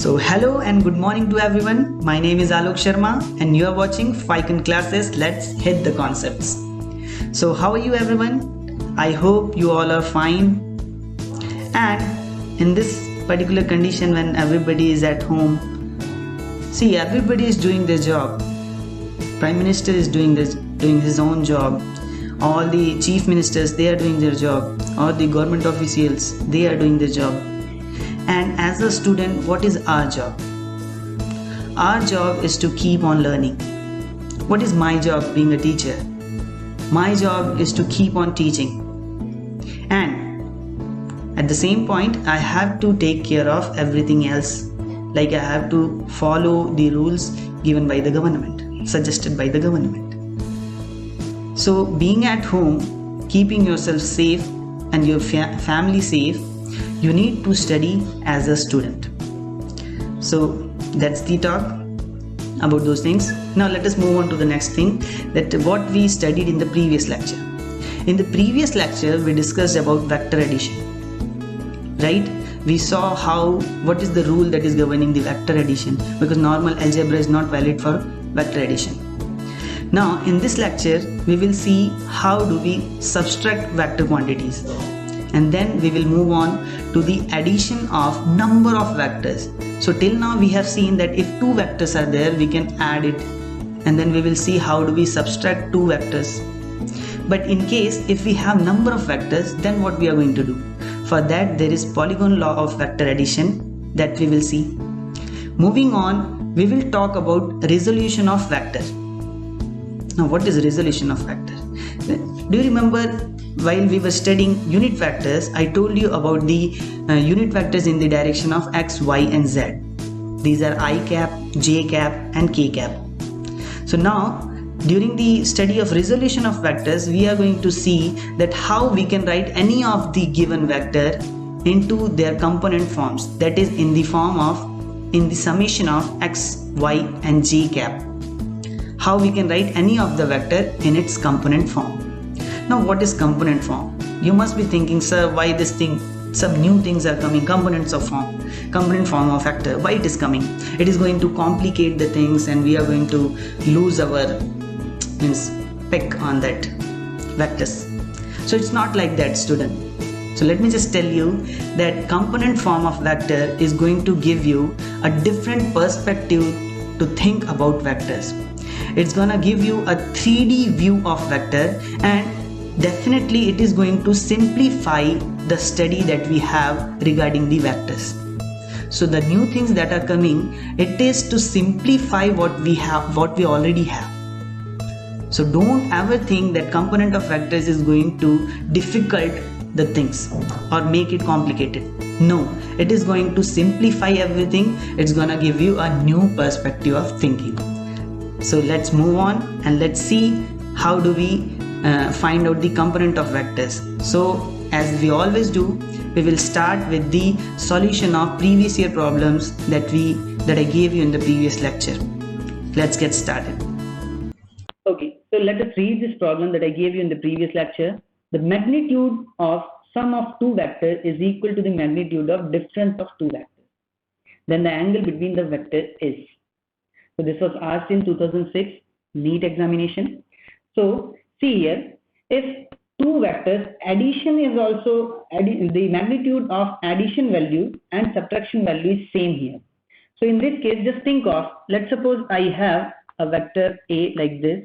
So hello and good morning to everyone. My name is Alok Sharma and you are watching Ficon Classes. Let's hit the concepts. So how are you everyone? I hope you all are fine. And in this particular condition when everybody is at home, see, everybody is doing their job. Prime Minister is doing his own job. All the chief ministers, they are doing their job. All the government officials, they are doing their job. And as a student, what is our job? Our job is to keep on learning. What is my job being a teacher? My job is to keep on teaching. And at the same point, I have to take care of everything else. Like I have to follow the rules given by the government, suggested by the government. So being at home, keeping yourself safe and your family safe, you need to study as a student. So that's the talk about those things. Now let us move on to the next thing, that what we studied in the previous lecture. In the previous lecture, we discussed about vector addition, right? We saw what is the rule that is governing the vector addition, because normal algebra is not valid for vector addition. Now in this lecture, we will see how do we subtract vector quantities, and then we will move on to the addition of number of vectors. So till now we have seen that if two vectors are there, we can add it, and then we will see how do we subtract two vectors. But in case if we have number of vectors, then what we are going to do? For that, there is polygon law of vector addition that we will see. Moving on, we will talk about resolution of vector. Now what is resolution of vector? Do you remember while we were studying unit vectors, I told you about the unit vectors in the direction of x, y and z. These are I cap, j cap and k cap. So now during the study of resolution of vectors, we are going to see that how we can write any of the given vector into their component forms, that is in the summation of x, y and j cap. How we can write any of the vector in its component form. Now what is component form? You must be thinking, sir, why this thing, some new things are coming, component form of vector, why it is coming? It is going to complicate the things and we are going to lose our pick on that vectors. So it's not like that, student. So let me just tell you that component form of vector is going to give you a different perspective to think about vectors. It's gonna give you a 3D view of vector, and definitely it is going to simplify the study that we have regarding the vectors. So the new things that are coming, it is to simplify what we already have. So don't ever think that component of vectors is going to difficult the things or make it complicated. No, it is going to simplify everything. It's gonna give you a new perspective of thinking. So let's move on and let's see how do we find out the component of vectors. So as we always do, we will start with the solution of previous year problems that I gave you in the previous lecture. Let's get started. Okay, so let us read this problem that I gave you in the previous lecture. The magnitude of sum of two vectors is equal to the magnitude of difference of two vectors. Then the angle between the vector is. So this was asked in 2006 NEET examination. So see here, if two vectors, addition is also, the magnitude of addition value and subtraction value is same here. So in this case, just think of, let's suppose I have a vector A like this,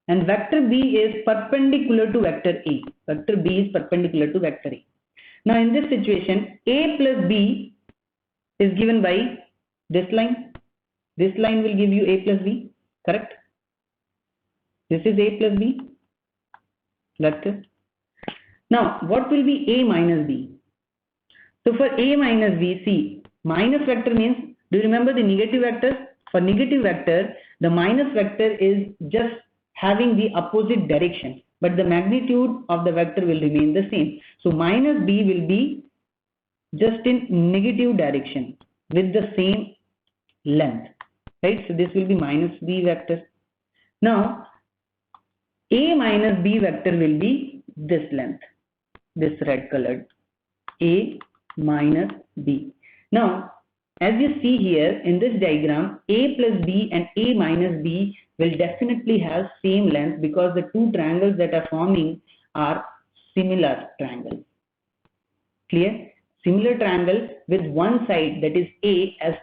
and vector B is perpendicular to vector A. Vector B is perpendicular to vector A. Now in this situation, A plus B is given by this line. This line will give you A plus B, correct? This is A plus B vector. Now what will be A minus B? So for A minus B, see, minus vector means, do you remember the negative vectors? For negative vector, the minus vector is just having the opposite direction, but the magnitude of the vector will remain the same. So minus B will be just in negative direction with the same length, right? So this will be minus B vector. Now A minus B vector will be this length, this red colored, A minus B. Now as you see here in this diagram, A plus B and A minus B will definitely have same length because the two triangles that are forming are similar triangles. Clear? Similar triangle with one side, that is A, as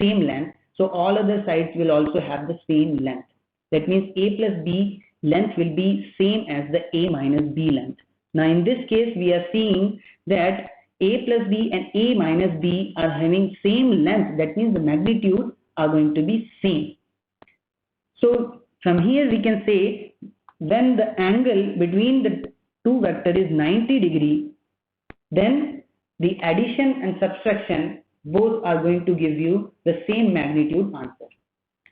same length, so all other sides will also have the same length. That means A plus B length will be same as the A minus B length. Now in this case we are seeing that A plus B and A minus B are having same length. That means the magnitude are going to be same. So from here we can say when the angle between the two vector is 90 degree, then the addition and subtraction both are going to give you the same magnitude answer.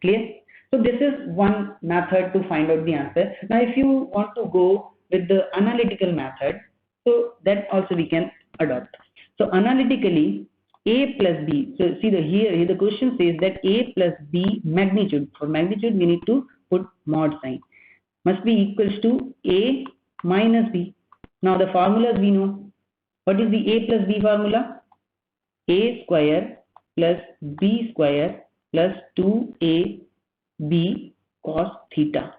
Clear? So this is one method to find out the answer. Now if you want to go with the analytical method, so that also we can adopt. So analytically, A plus B, so see here the question says that A plus B magnitude, for magnitude we need to put mod sign, must be equals to A minus B. Now the formulas we know. What is the A plus B formula? A square plus B square plus 2AB cos theta.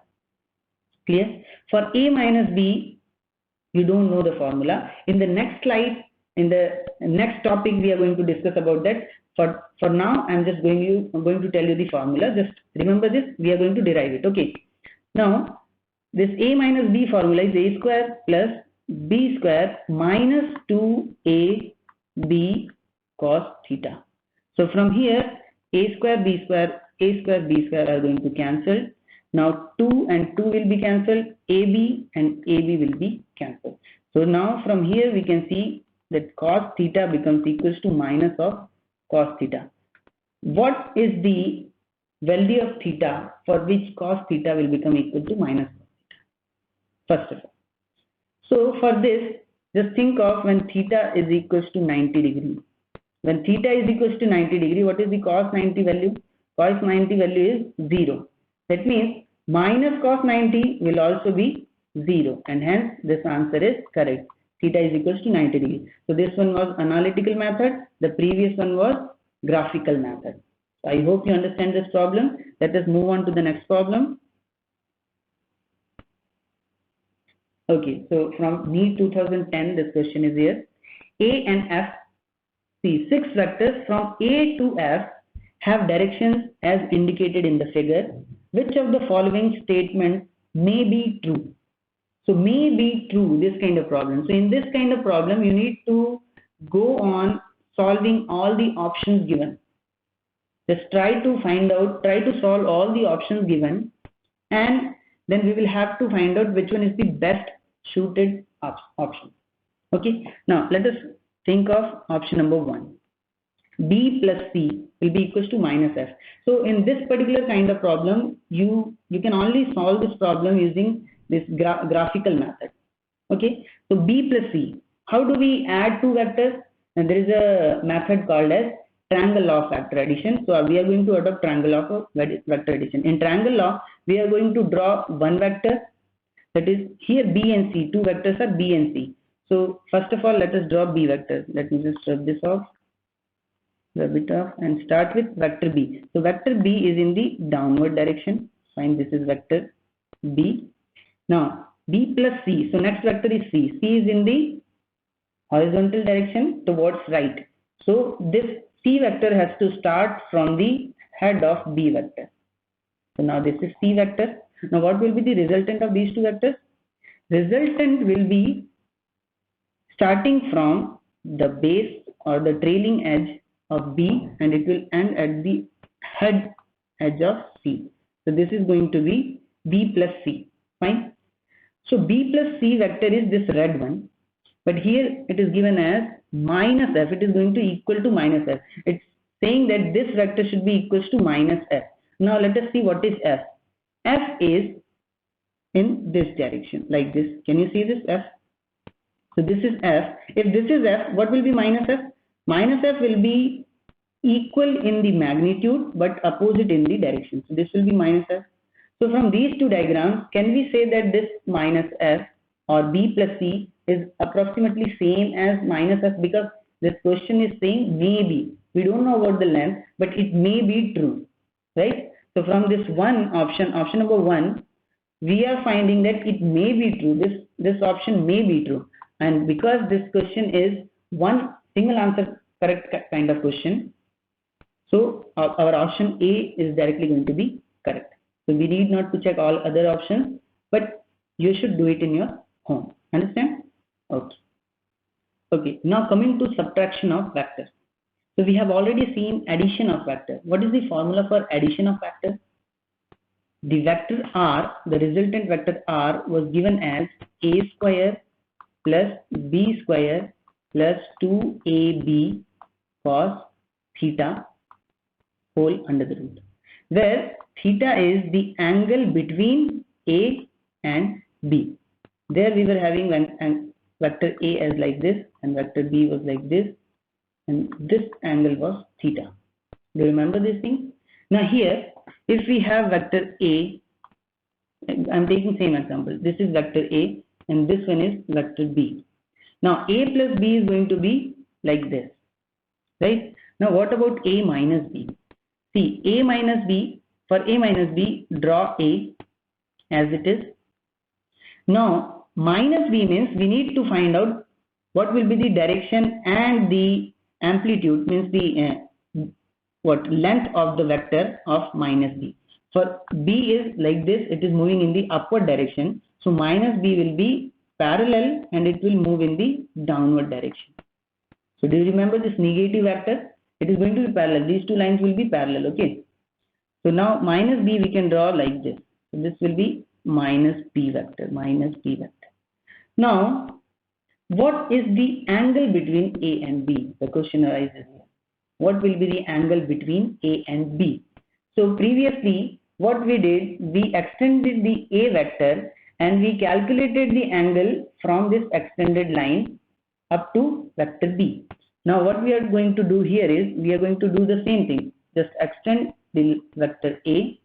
Clear? For A minus B, you don't know the formula. In the next slide, in the next topic, we are going to discuss about that. For now, I'm just going to tell you the formula. Just remember this. We are going to derive it. Okay. Now, this A minus B formula is A square plus B square minus 2AB cos theta. So from here, A square, B square are going to cancel. Now 2 and 2 will be cancelled. AB and AB will be cancelled. So now from here we can see that cos theta becomes equals to minus of cos theta. What is the value of theta for which cos theta will become equal to minus cos theta? First of all. So for this, just think of when theta is equals to 90 degree. When theta is equals to 90 degree, what is the cos 90 value? Cos 90 value is 0. That means minus cos 90 will also be 0, and hence this answer is correct. Theta is equals to 90 degree. So this one was analytical method. The previous one was graphical method. So I hope you understand this problem. Let us move on to the next problem. Okay, so from NEET 2010, this question is here. A and F, see 6 vectors from A to F have directions as indicated in the figure. Which of the following statements may be true? So may be true, this kind of problem. So in this kind of problem, you need to go on solving all the options given. Just try to solve all the options given, and then we will have to find out which one is the best suited option. Okay, now let us think of option number 1. B plus C will be equals to minus F. So in this particular kind of problem, you can only solve this problem using this graphical method. Okay, so B plus C. How do we add two vectors? And there is a method called as triangle law factor addition. So we are going to adopt triangle law for vector addition. In triangle law, we are going to draw one vector. That is here B and C. Two vectors are B and C. So first of all, let us draw B vector. Let me just rub this off. Rub it off and start with vector B. So vector B is in the downward direction. Fine, this is vector B. Now B plus C. So next vector is C. C is in the horizontal direction towards right. So this C vector has to start from the head of B vector. So now this is C vector. Now what will be the resultant of these two vectors? Resultant will be starting from the base or the trailing edge of B, and it will end at the head edge of C. So this is going to be B plus C. Fine. So B plus C vector is this red one, but here it is given as minus F. It is going to equal to minus F. It's saying that this vector should be equals to minus F. Now let us see what is F. F is in this direction, like this. Can you see this F? So this is F. If this is F, what will be minus F? Minus F will be equal in the magnitude but opposite in the direction. So this will be minus F. So from these two diagrams, can we say that this minus F or B plus C is approximately same as minus F, because this question is saying maybe. We don't know about the length, but it may be true, right? So from this one option, option number 1, we are finding that it may be true. This option may be true, and because this question is one single answer correct kind of question, so our option A is directly going to be correct. So we need not to check all other options, but you should do it in your home. Understand? Okay. Okay. Now coming to subtraction of vectors. So we have already seen addition of vector. What is the formula for addition of vector? The vector R, the resultant vector R, was given as a square plus b square plus 2ab cos theta whole under the root, where theta is the angle between A and B. There we were having vector A as like this and vector B was like this, and this angle was theta. Do you remember this thing? Now here, if we have vector A, I'm taking same example. This is vector A and this one is vector B. Now A plus B is going to be like this, right? Now what about A minus B? See, A minus B, for A minus B, draw A as it is. Now minus B means we need to find out what will be the direction and the amplitude, means the length of the vector of minus B. For B is like this, it is moving in the upward direction, so minus B will be parallel and it will move in the downward direction. So do you remember this negative vector? It is going to be parallel. These two lines will be parallel. Okay. So now minus B we can draw like this. So this will be minus B vector. Minus B vector. Now, what is the angle between A and B? The question arises here. What will be the angle between A and B? So previously, what we did, we extended the A vector and we calculated the angle from this extended line up to vector B. Now what we are going to do here is, we are going to do the same thing. Just extend the vector A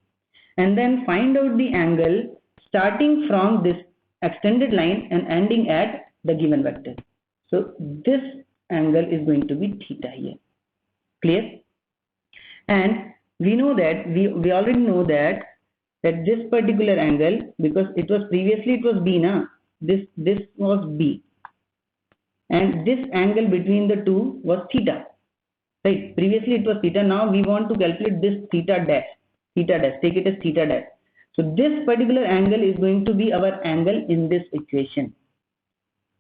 and then find out the angle starting from this extended line and ending at the given vector. So this angle is going to be theta here. Clear? And we know that, we already know that this particular angle, because it was previously it was B, na? This was B. And this angle between the two was theta. Right? Previously it was theta. Now we want to calculate this theta dash. Theta dash. Take it as theta dash. So this particular angle is going to be our angle in this equation.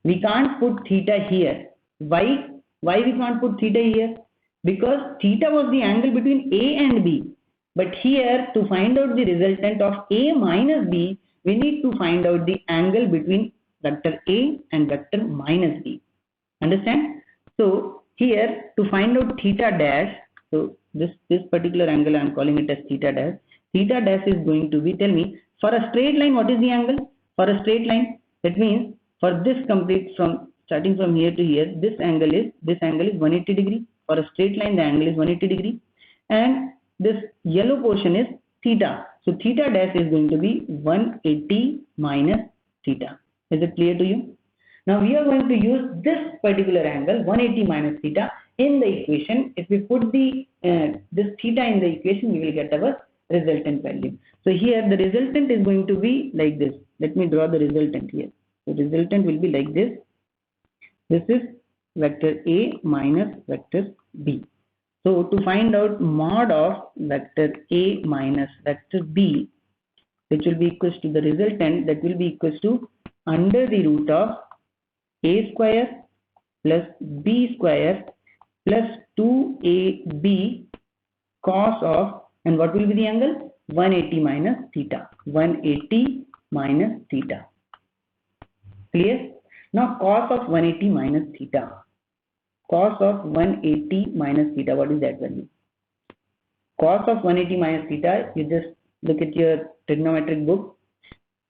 We can't put theta here. Why? Why we can't put theta here? Because theta was the angle between A and B. But here, to find out the resultant of A minus B, we need to find out the angle between vector A and vector minus B. Understand? So here, to find out theta dash, so this particular angle I am calling it as theta dash. Theta dash is going to be, tell me, for a straight line, what is the angle? For a straight line, that means for this complete, from starting from here to here, this angle is 180 degree. For a straight line, the angle is 180 degree. And this yellow portion is theta. So theta dash is going to be 180 minus theta. Is it clear to you? Now we are going to use this particular angle 180 minus theta in the equation. If we put the this theta in the equation, we will get our resultant value. So here the resultant is going to be like this. Let me draw the resultant here. The resultant will be like this. This is vector A minus vector B. So to find out mod of vector A minus vector B, which will be equals to the resultant, that will be equals to under the root of A square plus B square plus 2AB cos of, and what will be the angle? 180 minus theta. 180 minus theta. Clear? Now cos of 180 minus theta. Cos of 180 minus theta, what is that value? Cos of 180 minus theta, you just look at your trigonometric book.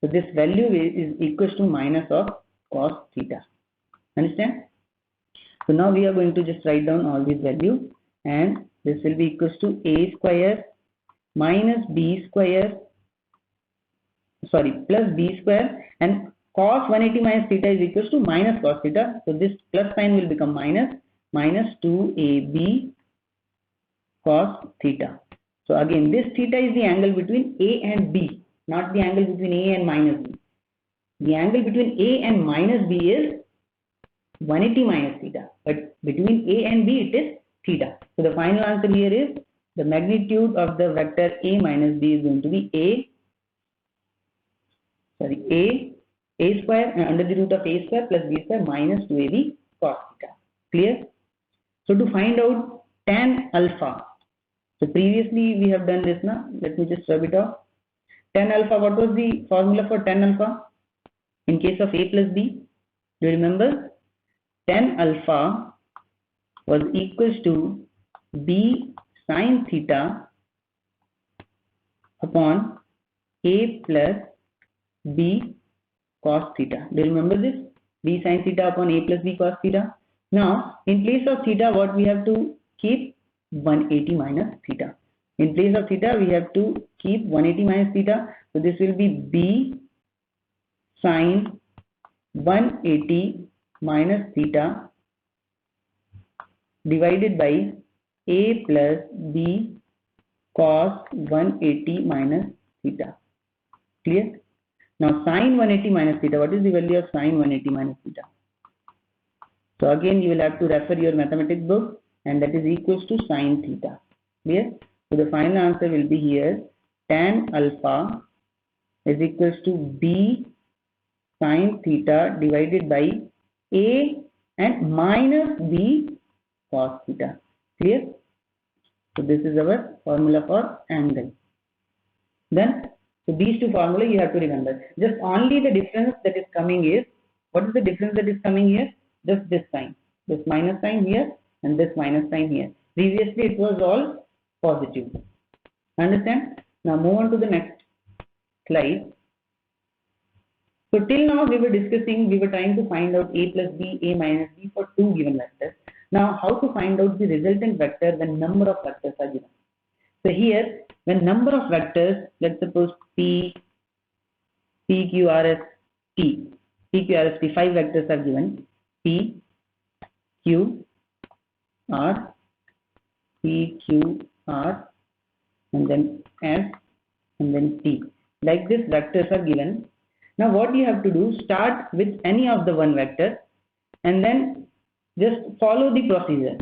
So this value is equals to minus of cos theta. Understand? So now we are going to just write down all these values, and this will be equals to A square minus B square, plus B square, and cos 180 minus theta is equals to minus cos theta. So this plus sign will become minus 2AB cos theta. So again, this theta is the angle between A and B, not the angle between A and minus B. The angle between A and minus B is 180 minus theta, but between A and B it is theta. So the final answer here is the magnitude of the vector A minus B is going to be A square under the root of A square plus B square minus 2AB cos theta. Clear? So to find out tan alpha, so previously we have done this now. Let me just rub it off. Tan alpha, what was the formula for tan alpha in case of A plus B? Do you remember? Tan alpha was equals to B sin theta upon A plus B cos theta. Do you remember this? B sin theta upon A plus B cos theta. Now, in place of theta, what we have to keep? 180 minus theta. In place of theta, we have to keep 180 minus theta. So this will be B sin 180 minus theta divided by A plus B cos 180 minus theta. Clear? Now sin 180 minus theta, what is the value of sin 180 minus theta? So again you will have to refer your mathematics book, and that is equals to sin theta. Clear? So the final answer will be here tan alpha is equals to B sin theta divided by A and minus B cos theta. Clear? So this is our formula for angle. Then, so these two formula you have to remember. Just only the difference that is coming is, what is the difference that is coming here? Just this sign. This minus sign here and this minus sign here. Previously it was all positive. Understand? Now move on to the next slide. So till now we were trying to find out A plus B, A minus B for two given vectors. Now how to find out the resultant vector when number of vectors are given. So here, when number of vectors, let's suppose P, Q, R, S, T, 5 vectors are given. P, Q, R, P, Q, R, and then S, and then T. Like this, vectors are given. Now what you have to do, start with any of the one vector and then just follow the procedure.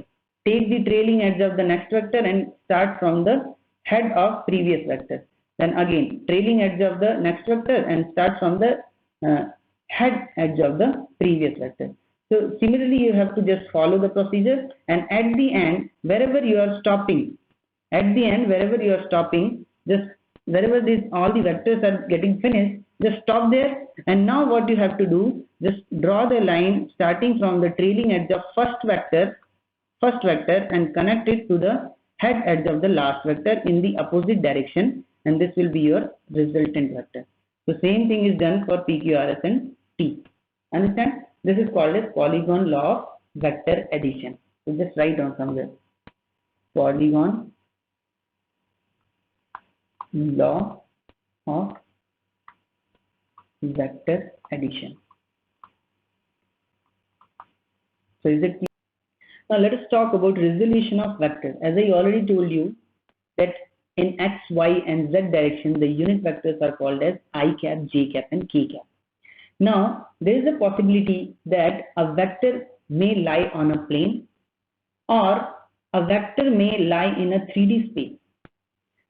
Take the trailing edge of the next vector and start from the head of previous vector. Then again, trailing edge of the next vector and start from the head edge of the previous vector. So similarly, you have to just follow the procedure, and at the end, wherever you are stopping, just wherever all the vectors are getting finished, just stop there. And now what you have to do, just draw the line starting from the trailing edge of first vector and connect it to the head edge of the last vector in the opposite direction, and this will be your resultant vector. So same thing is done for P, Q, R, S, and T. Understand? This is called as polygon law of vector addition. So just write down somewhere. Polygon law of vector addition. So is it clear? Now let us talk about resolution of vectors. As I already told you that in x, y, and z direction, the unit vectors are called as I cap, j cap, and k cap. Now there is a possibility that a vector may lie on a plane, or a vector may lie in a 3D space.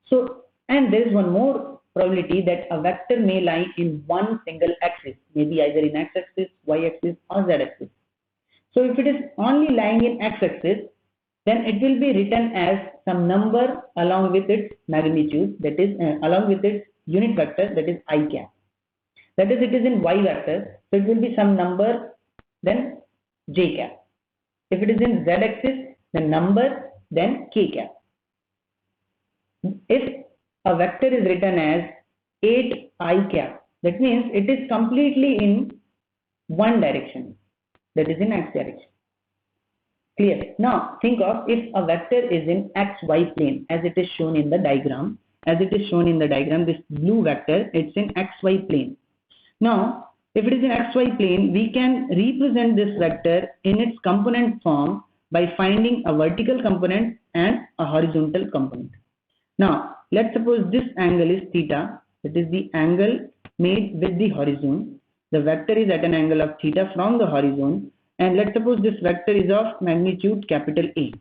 So, and there is one more probability that a vector may lie in one single axis, maybe either in x-axis, y-axis, or z-axis. So if it is only lying in x-axis, then it will be written as some number along with its magnitude, that is along with its unit vector, that is I cap. That is, it is in y vector, so it will be some number, then j cap. If it is in z axis, then number, then k cap. If a vector is written as 8 I cap, that means it is completely in one direction, that is in x direction. Clear? Now think of if a vector is in xy plane, as it is shown in the diagram. This blue vector, it's in xy plane. Now if it is in xy plane, we can represent this vector in its component form by finding a vertical component and a horizontal component. Now, let's suppose this angle is theta, that is the angle made with the horizon. The vector is at an angle of theta from the horizon, and let's suppose this vector is of magnitude capital A.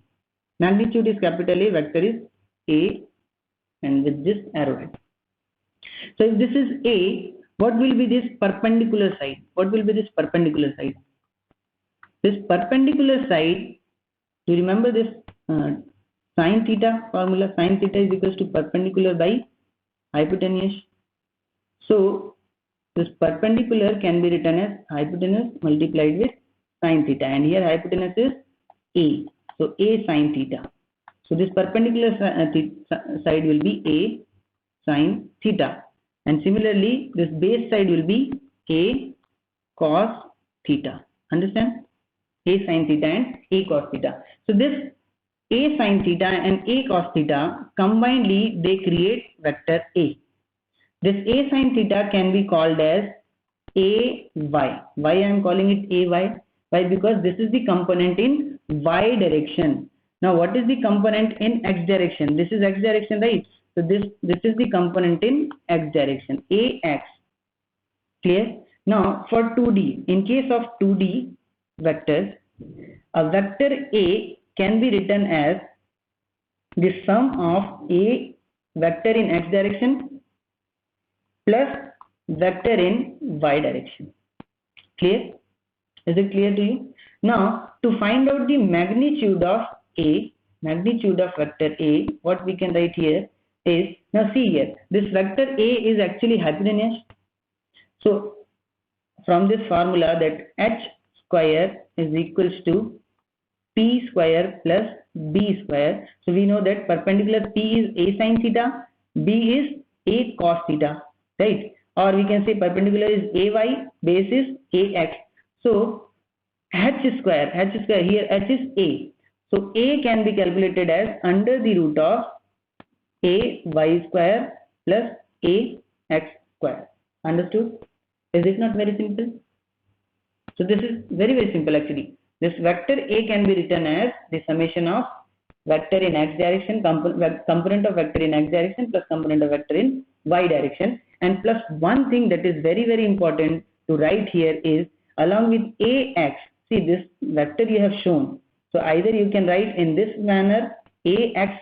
Magnitude is capital A, vector is A, and with this arrowhead. So if this is A, what will be this perpendicular side? What will be this perpendicular side? This perpendicular side, do you remember this sin theta formula? Sin theta is equals to perpendicular by hypotenuse. So this perpendicular can be written as hypotenuse multiplied with sin theta, and here hypotenuse is A. So A sin theta. So this perpendicular side will be A sin theta, and similarly this base side will be A cos theta. Understand? A sin theta and A cos theta. So this A sin theta and A cos theta combinedly they create vector A. This A sin theta can be called as AY. Why I am calling it AY? Why? Because this is the component in Y direction. Now what is the component in X direction? This is X direction, right? So this is the component in X direction, AX. Clear? Now for 2D, in case of 2D vectors, a vector A can be written as the sum of A vector in X direction plus vector in Y direction. Clear? Is it clear to you? Now to find out the magnitude of A, magnitude of vector A, what we can write here is, now see here, this vector A is actually hypotenuse. So from this formula, that H square is equals to P square plus B square. So we know that perpendicular P is A sin theta, B is A cos theta, right? Or we can say perpendicular is AY, base is AX. So H square here, H is A. So A can be calculated as under the root of AY square plus AX square. Understood? Is it not very simple? So this is very, very simple actually. This vector A can be written as the summation of vector in X direction, component of vector in X direction plus component of vector in Y direction. And plus one thing that is very, very important to write here is along with AX. See this vector you have shown. So either you can write in this manner AX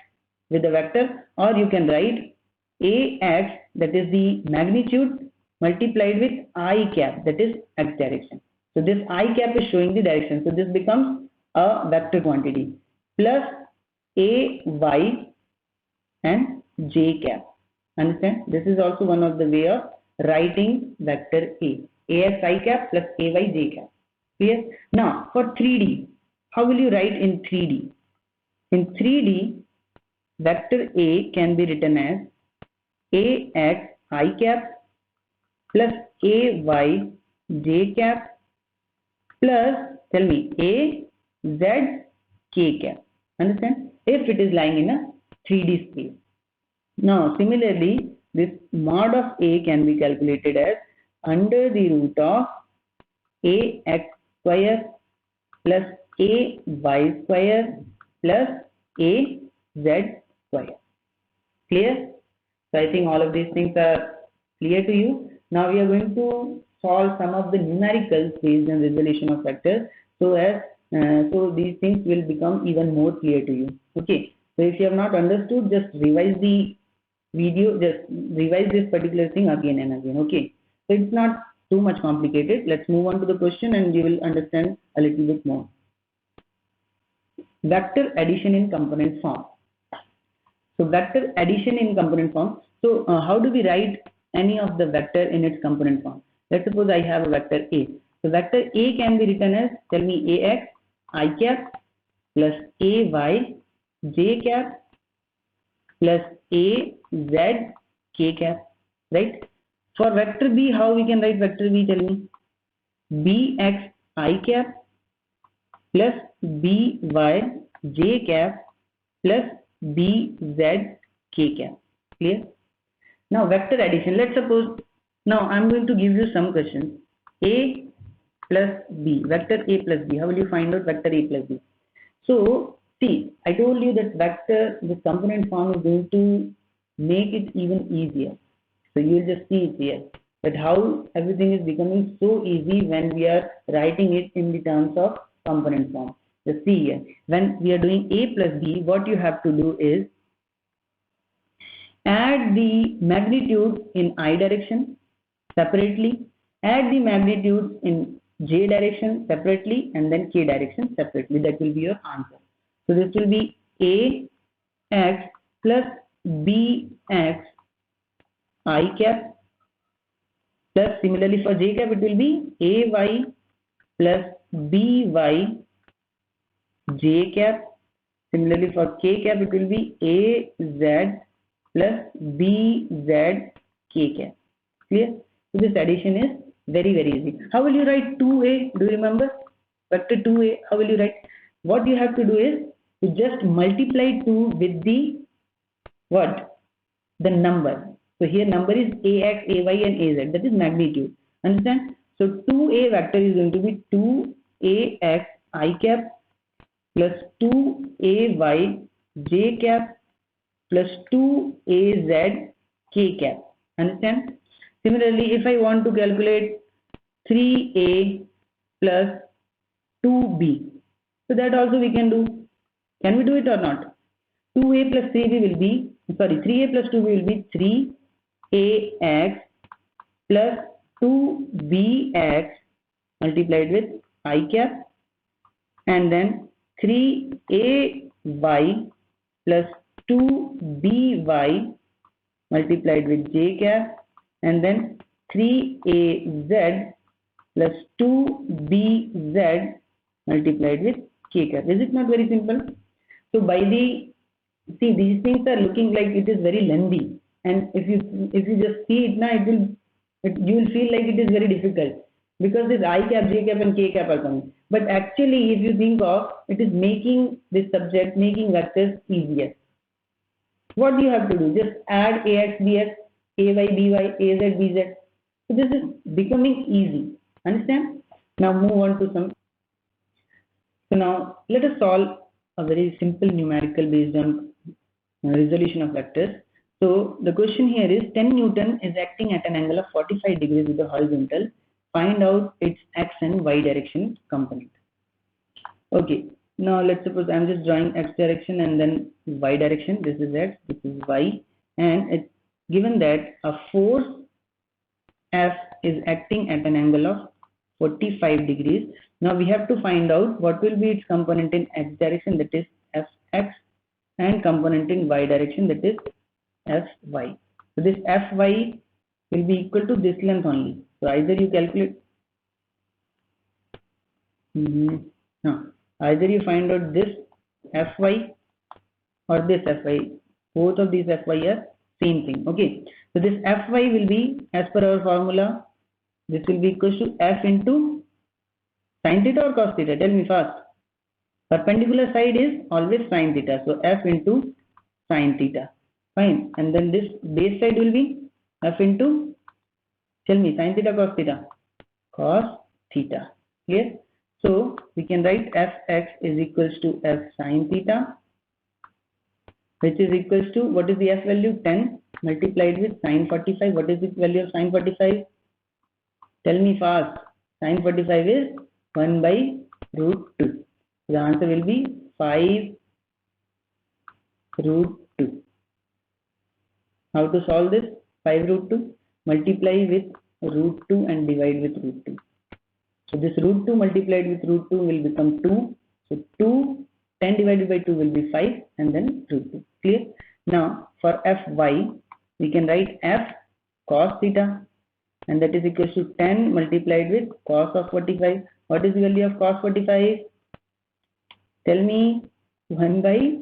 with the vector, or you can write AX, that is the magnitude, multiplied with I cap, that is X direction. So this I cap is showing the direction. So this becomes a vector quantity plus AY and J cap. Understand? This is also one of the way of writing vector A. AX I cap plus AY J cap. Clear? Now for 3D, how will you write in 3D? In 3D, vector A can be written as AX I cap plus AY J cap plus, tell me, AZ K cap. Understand? If it is lying in a 3D space. Now similarly, this mod of A can be calculated as under the root of AX square plus AY square plus AZ square. Clear? So I think all of these things are clear to you. Now we are going to solve some of the numericals based on resolution of vectors, so these things will become even more clear to you. Okay. So if you have not understood, just revise the video, just revise this particular thing again and again. Okay. So it's not too much complicated. Let's move on to the question and you will understand a little bit more. Vector addition in component form. So vector addition in component form. So how do we write any of the vector in its component form? Let's suppose I have a vector A. So vector A can be written as, tell me, AX I cap plus AY J cap plus AZ K cap, right? For vector B, how we can write vector B? Tell me. BX I cap plus BY J cap plus BZ K cap. Clear? Now vector addition. Let's suppose, now I'm going to give you some questions. A plus B, vector A plus B. How will you find out vector A plus B? So see, I told you that vector, this component form is going to make it even easier. So you'll just see it here, that how everything is becoming so easy when we are writing it in the terms of component form. Just see here, when we are doing a plus b, what you have to do is add the magnitude in I direction separately, add the magnitude in j direction separately, and then k direction separately. That will be your answer. So this will be ax plus bx I cap, plus similarly for j cap it will be ay plus by j cap. Similarly for k cap it will be az plus bz k cap. Clear? So this addition is very easy. How will you write 2a? Do you remember? Vector 2a, how will you write? What you have to do is to just multiply 2 with the what? The number. So here number is ax, ay and az. That is magnitude. Understand? So 2a vector is going to be 2ax I cap plus 2ay j cap plus 2az k cap. Understand? Similarly, if I want to calculate 3a plus 2b, so that also we can do. Can we do it or not? 2a plus 3b will be, 3a plus 2b will be 3ax plus 2bx multiplied with I cap, and then 3ay plus 2by multiplied with j cap, and then 3az plus 2bz multiplied with k cap. Is it not very simple? So by the, see, these things are looking like it is very lengthy, and if you just see it now, you will feel like it is very difficult, because this I cap, j cap and k cap are coming. But actually, if you think of, it is making this subject, making vectors easier. What do you have to do? Just add ax, bx, ay, by, az, bz. So this is becoming easy. Understand? Now move on to some. So now let us solve a very simple numerical based on resolution of vectors. So the question here is 10 Newton is acting at an angle of 45 degrees with the horizontal. Find out its x and y direction component. Okay. Now let's suppose I'm just drawing x direction and then y direction. This is x, this is y, and it's given that a force F is acting at an angle of 45 degrees. Now we have to find out what will be its component in x direction, that is Fx, and component in y direction, that is Fy. So this Fy will be equal to this length only. So either you calculate, either you find out this Fy or this Fy. Both of these Fy are same thing. Okay. So this Fy will be, as per our formula, this will be equal to F into sin theta or cos theta. Tell me fast. Perpendicular side is always sin theta. So F into sin theta. Fine. And then this base side will be F into, tell me, sin theta, cos theta? Cos theta. Clear? So we can write Fx is equals to F sin theta, which is equals to, what is the F value? 10 multiplied with sin 45. What is the value of sin 45? Tell me fast. Sin 45 is 1 by root 2. The answer will be 5 root 2. How to solve this? 5 root 2. Multiply with root 2 and divide with root 2. So this root 2 multiplied with root 2 will become 2. So 10 divided by 2 will be 5, and then root 2. Clear? Now for Fy, we can write F cos theta, and that is equal to 10 multiplied with cos of 45. What is the value of cos 45? Tell me. 1 by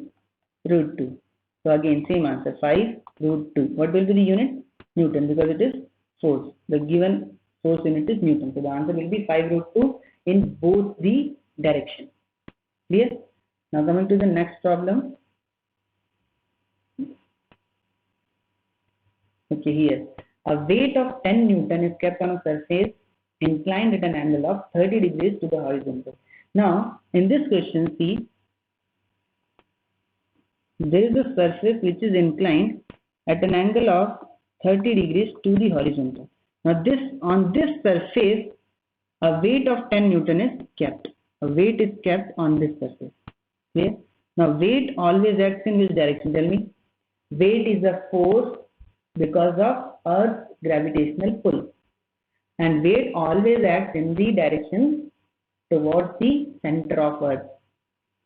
root 2. So again same answer, 5 root 2. What will be the unit? Newton, because it is force. The given force unit is Newton. So the answer will be 5 root 2 in both the directions. Clear? Now coming to the next problem. Okay, here. A weight of 10 Newton is kept on a surface inclined at an angle of 30 degrees to the horizontal. Now, in this question, see, there is a surface which is inclined at an angle of 30 degrees to the horizontal. Now on this surface, a weight of 10 Newton is kept. A weight is kept on this surface. Clear? Now weight always acts in which direction? Tell me. Weight is a force because of Earth's gravitational pull. And weight always acts in the direction towards the center of Earth.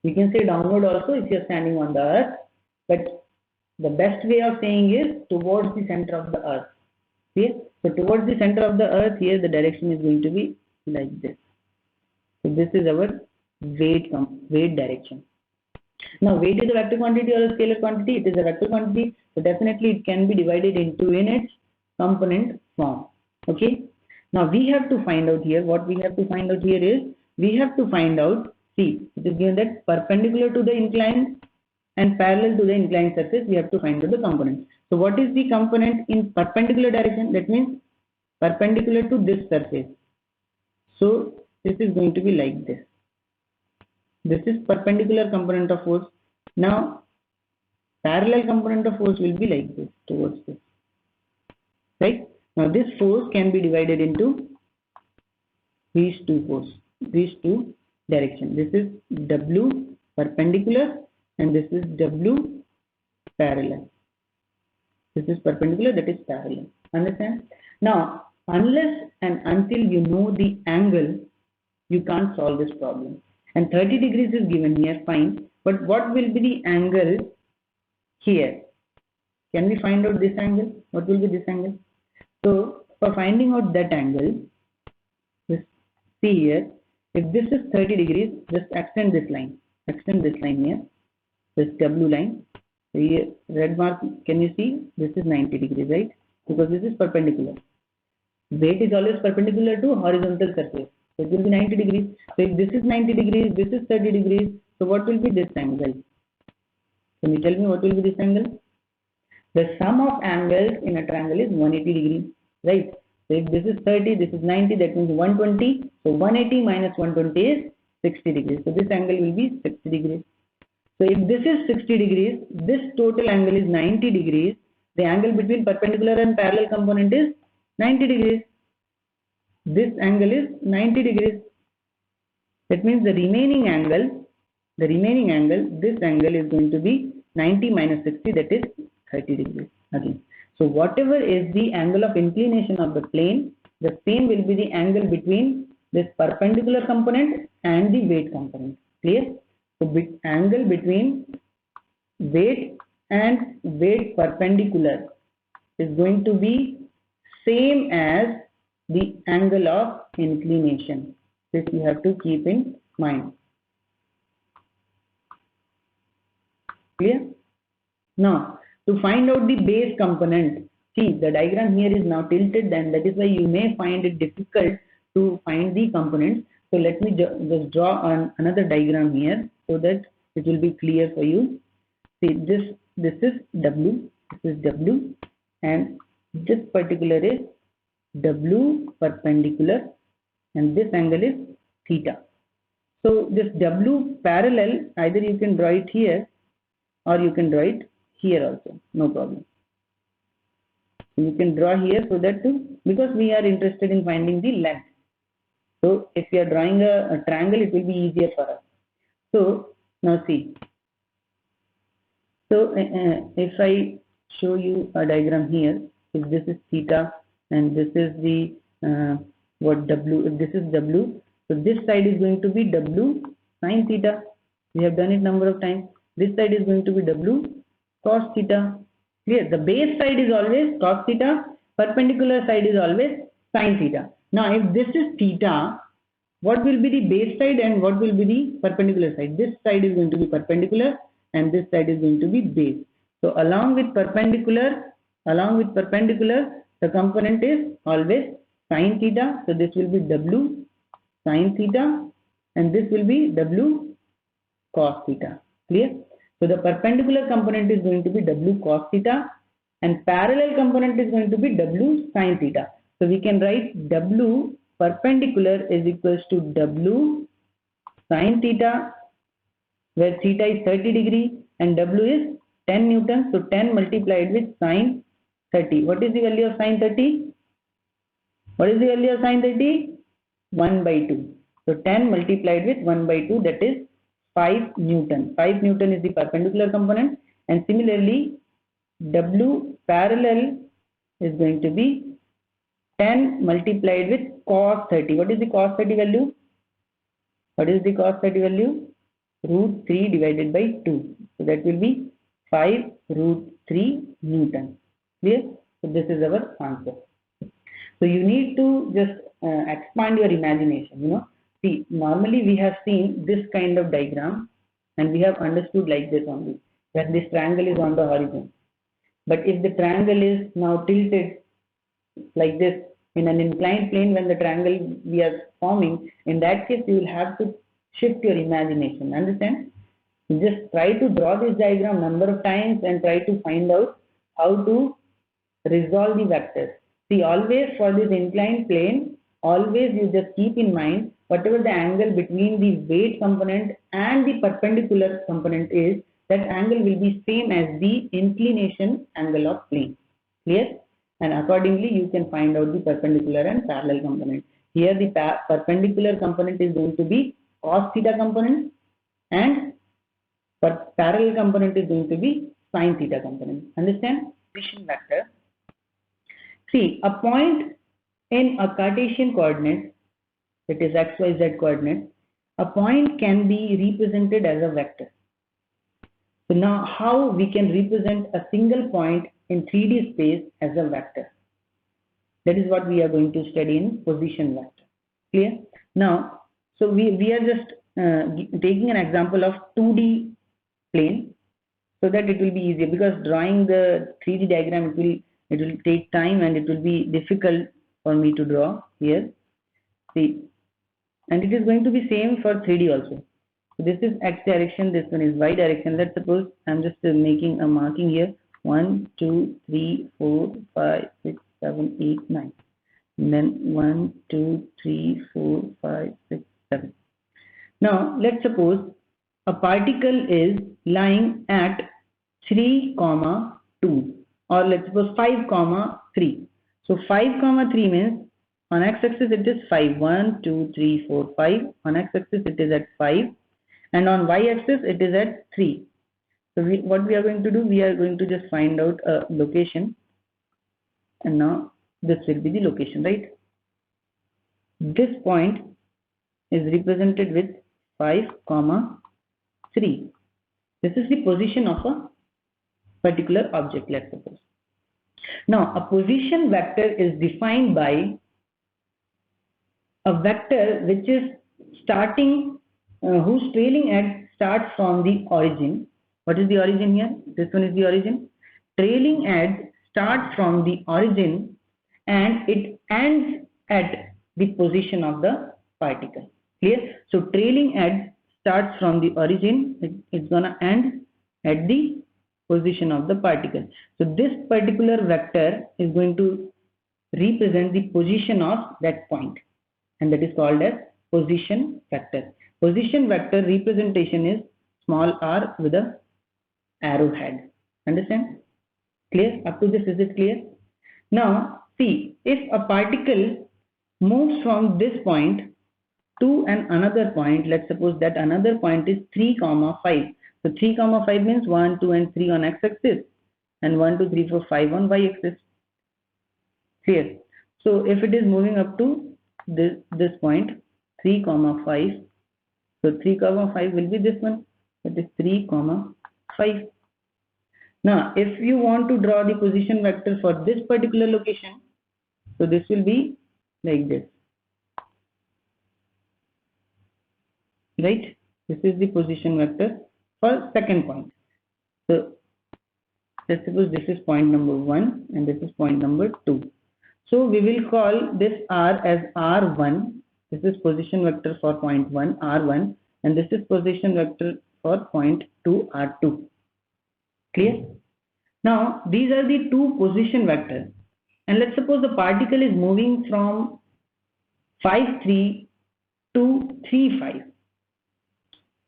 We can say downward also if you are standing on the Earth, but the best way of saying is towards the center of the Earth. Okay? So towards the center of the Earth, here the direction is going to be like this. So this is our weight direction. Now weight is a vector quantity or a scalar quantity? It is a vector quantity, so definitely it can be divided into its component form. Okay. Now we have to find out here, what we have to find out here is, we have to find out, see, it is given that perpendicular to the inclined and parallel to the inclined surface, we have to find out the component. So what is the component in perpendicular direction? That means perpendicular to this surface. So this is going to be like this. This is perpendicular component of force. Now parallel component of force will be like this, towards this. Right? Now this force can be divided into these two directions. This is W perpendicular and this is W parallel. This is perpendicular, that is parallel. Understand? Now, unless and until you know the angle, you can't solve this problem. And 30 degrees is given here, fine. But what will be the angle here? Can we find out this angle? What will be this angle? So, for finding out that angle, just see here, if this is 30 degrees, just extend this line. Extend this line here, this W line. So here, red mark, can you see? This is 90 degrees, right? Because this is perpendicular. Weight is always perpendicular to horizontal surface. So it will be 90 degrees. So if this is 90 degrees, this is 30 degrees. So what will be this angle? Can you tell me what will be this angle? The sum of angles in a triangle is 180 degrees, right? So if this is 30, this is 90, that means 120. So 180 minus 120 is 60 degrees. So this angle will be 60 degrees. So if this is 60 degrees, this total angle is 90 degrees. The angle between perpendicular and parallel component is 90 degrees. This angle is 90 degrees. That means the remaining angle, this angle is going to be 90 minus 60, that is 30 degrees again. So whatever is the angle of inclination of the plane, the same will be the angle between this perpendicular component and the weight component. Clear? So angle between weight and weight perpendicular is going to be same as the angle of inclination. This you have to keep in mind. Clear? Now, to find out the base component, see the diagram here is now tilted, and that is why you may find it difficult to find the components. So let me just draw another diagram here so that it will be clear for you. See, this is W, this is W, and this particular is W perpendicular, and this angle is theta. So this W parallel, either you can draw it here or you can draw it here also, no problem. You can draw here so that because we are interested in finding the length. So if you are drawing a triangle, it will be easier for us. So now see. So if I show you a diagram here, if this is theta and this is the W, if this is W, so this side is going to be W sine theta. We have done it number of times. This side is going to be W cos theta. Clear? The base side is always cos theta, perpendicular side is always sine theta. Now if this is theta, what will be the base side and what will be the perpendicular side? This side is going to be perpendicular and this side is going to be base. So along with perpendicular, the component is always sine theta. So this will be W sine theta and this will be W cos theta. Clear? So the perpendicular component is going to be W cos theta and parallel component is going to be W sine theta. So we can write W perpendicular is equals to W sine theta, where theta is 30 degree and W is 10 newtons. So 10 multiplied with sine 30. What is the value of sine 30? What is the value of sine 30? 1 by 2. So 10 multiplied with 1 by 2, that is 5 Newton. 5 Newton is the perpendicular component, and similarly W parallel is going to be 10 multiplied with cos 30. What is the cos 30 value? What is the cos 30 value? Root 3 divided by 2. So that will be 5 root 3 Newton. Clear? So this is our answer. So you need to just expand your imagination. See, normally we have seen this kind of diagram and we have understood like this only, that this triangle is on the horizon. But if the triangle is now tilted like this in an inclined plane, when the triangle we are forming, in that case you will have to shift your imagination. Understand? You just try to draw this diagram number of times and try to find out how to resolve the vectors. See, always for this inclined plane, always you just keep in mind whatever the angle between the weight component and the perpendicular component is, that angle will be same as the inclination angle of plane. Clear? And accordingly you can find out the perpendicular and parallel component. Here the perpendicular component is going to be cos theta component, and parallel component is going to be sin theta component. Understand? Position vector. See, a point in a Cartesian coordinate, that is x, y, z coordinate, a point can be represented as a vector. So now how we can represent a single point in 3D space as a vector? That is what we are going to study in position vector. Clear? Now, so we are just taking an example of 2D plane so that it will be easier, because drawing the 3D diagram, it will take time and it will be difficult for me to draw here. See, and it is going to be same for 3D also. So this is x direction, this one is y direction. Let's suppose I'm just making a marking here. 1, 2, 3, 4, 5, 6, 7, 8, 9. And then 1, 2, 3, 4, 5, 6, 7. Now let's suppose a particle is lying at 3, 2, or let's suppose 5, 3. So 5, 3 means on x-axis it is 5. 1, 2, 3, 4, 5. On x-axis it is at 5, and on y-axis it is at 3. So what we are going to do, we are going to just find out a location, and now this will be the location, right? This point is represented with 5, 3. This is the position of a particular object, let's suppose. Now, a position vector is defined by a vector which is starting, whose trailing edge starts from the origin. What is the origin here? This one is the origin. Trailing edge starts from the origin and it ends at the position of the particle. Clear? So trailing edge starts from the origin, it's gonna end at the position of the particle. So this particular vector is going to represent the position of that point, and that is called as position vector. Position vector representation is small r with a arrowhead. Understand? Clear? Up to this, is it clear? Now see, if a particle moves from this point to another point, let's suppose that another point is 3, 5. So 3, 5 means 1, 2 and 3 on x-axis, and 1, 2, 3, 4, 5 on y-axis. Clear? So if it is moving up to this point, 3, 5, so 3, 5 will be this one, that is 3, 5. Now if you want to draw the position vector for this particular location, so this will be like this, right? This is the position vector for second point. So let's suppose this is point number 1 and this is point number 2. So we will call this r as r1. This is position vector for point 1, r1, and this is position vector for point 2, r2. Clear? Now these are the two position vectors, and let's suppose the particle is moving from 5, 3 to 3, 5.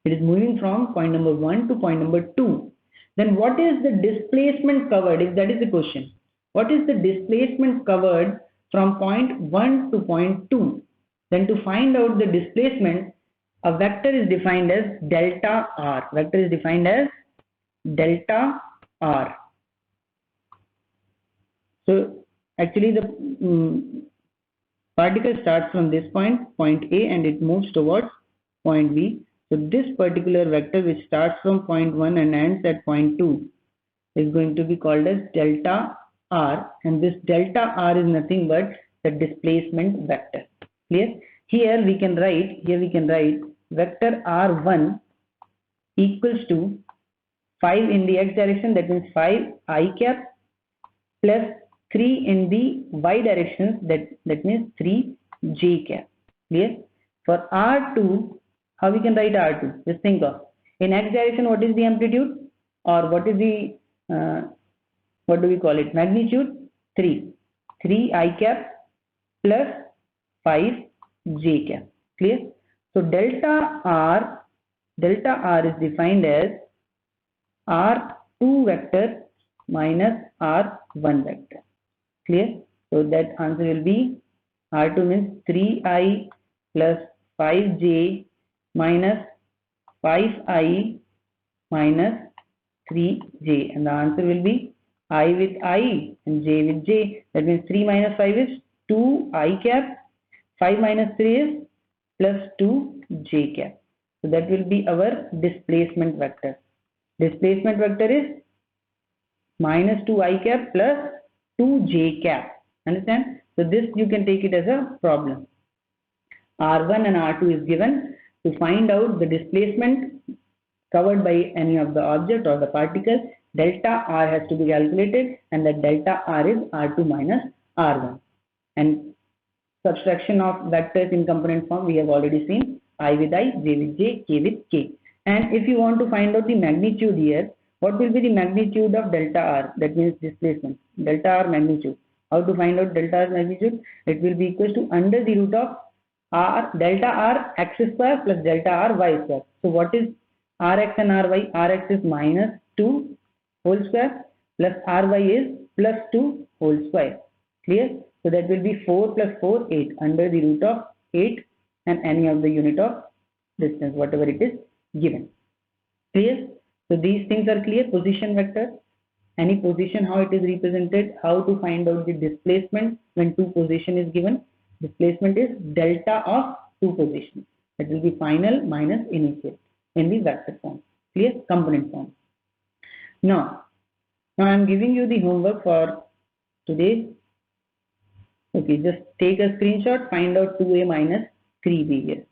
It is moving from point number 1 to point number 2. then what is the displacement covered? If that is the question, what is the displacement covered from point 1 to point 2? Then to find out the displacement, a vector is defined as delta r. Vector is defined as delta r. So actually the particle starts from this point, point A, and it moves towards point B. So this particular vector which starts from point 1 and ends at point 2 is going to be called as delta r, and this delta r is nothing but the displacement vector. Clear? Here we can write vector r1 equals to 5 in the x direction, that means 5 I cap, plus 3 in the y direction, that means 3 j cap. Clear? For r2, how we can write r2? Just think of, in x direction what is the amplitude, or what is the what do we call it, magnitude? 3 I cap plus 5 j cap. Clear? So delta r is defined as r2 vector minus r1 vector. Clear? So that answer will be r2 means 3i plus 5j minus 5i minus 3j, and the answer will be I with I and j with j. That means 3 minus 5 is 2 I cap, 5 minus 3 is plus 2 j cap. So that will be our displacement vector. Displacement vector is minus 2 I cap plus 2 j cap. Understand? So this you can take it as a problem. R1 and R2 is given. To find out the displacement covered by any of the object or the particle, delta r has to be calculated, and that delta r is r2 minus r1. And subtraction of vectors in component form we have already seen, I with I, j with j, k with k. And if you want to find out the magnitude here, what will be the magnitude of delta r? That means displacement, delta r magnitude. How to find out delta r magnitude? It will be equal to under the root of r delta r x square plus delta r y square. So what is rx and ry? Rx is minus 2 whole square plus ry is plus 2 whole square. Clear? So that will be 4 plus 4, 8 under the root of 8 and any of the unit of distance, whatever it is given. Clear? So these things are clear. Position vector, any position, how it is represented, how to find out the displacement when two position is given. Displacement is delta of two positions. That will be final minus initial in the vector form. Clear? Component form. Now I am giving you the homework for today. Okay, just take a screenshot, find out 2a minus 3b here.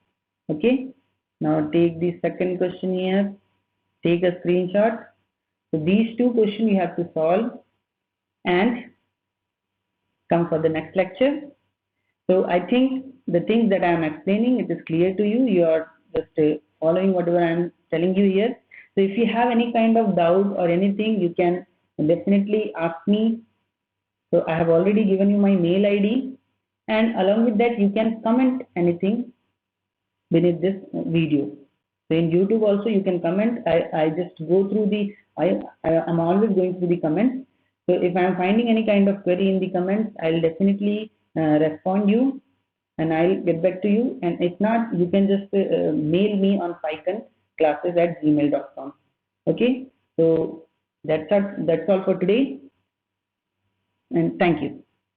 Okay, now take the second question here, take a screenshot. So these two questions you have to solve and come for the next lecture. So I think the things that I am explaining, it is clear to you. You are just following whatever I am telling you here. So if you have any kind of doubt or anything, you can definitely ask me. So I have already given you my mail ID, and along with that you can comment anything beneath this video. So in YouTube also you can comment. I just go through the, I am always going through the comments. So if I am finding any kind of query in the comments, I'll definitely respond you and I'll get back to you. And if not, you can just mail me on pythonclasses@gmail.com. Okay, so that's all for today, and thank you.